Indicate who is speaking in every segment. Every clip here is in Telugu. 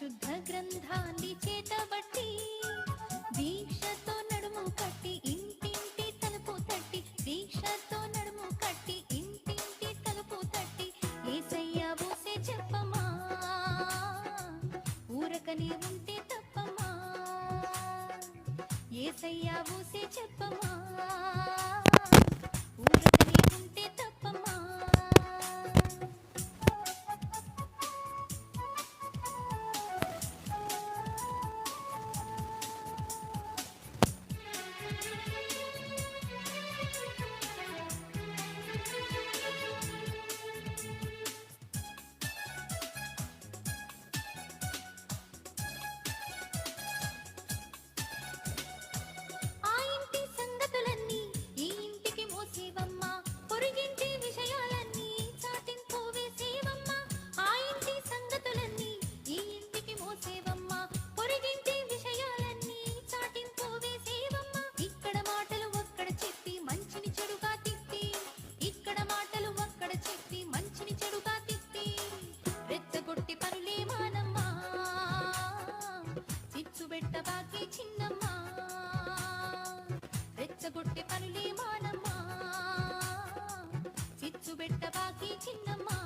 Speaker 1: పరిశుద్ధ గ్రంథాన్ని చేతబట్టి దీక్షతో నడుము కట్టి ఇంటింటి తలుపు తట్టి దీక్షతో నడుము కట్టి ఇంటింటి తలుపు తట్టి యేసయ్య ఊసే చెప్పమా ఊరకనే ఉంటే తప్పమా యేసయ్య ఊసే చెప్పమా ఊరకనే ఉంటే తప్పమా రెచ్చగొట్టే పనులే మానమ్మా చిచ్చు పెట్ట బాకీ చిన్నమ్మా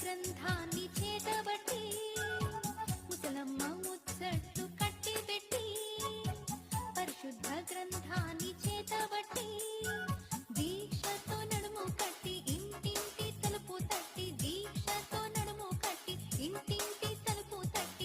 Speaker 1: గ్రంథాన్ని చేతబట్టి ముసలమ్మ ముచ్చట్టు కట్టి పెట్టి పరిశుద్ధ గ్రంథాన్ని చేతబట్టి దీక్షతో నడుము కట్టి ఇంటింటి తలుపు తట్టి దీక్షతో నడుము కట్టి ఇంటింటి తలుపు తట్టి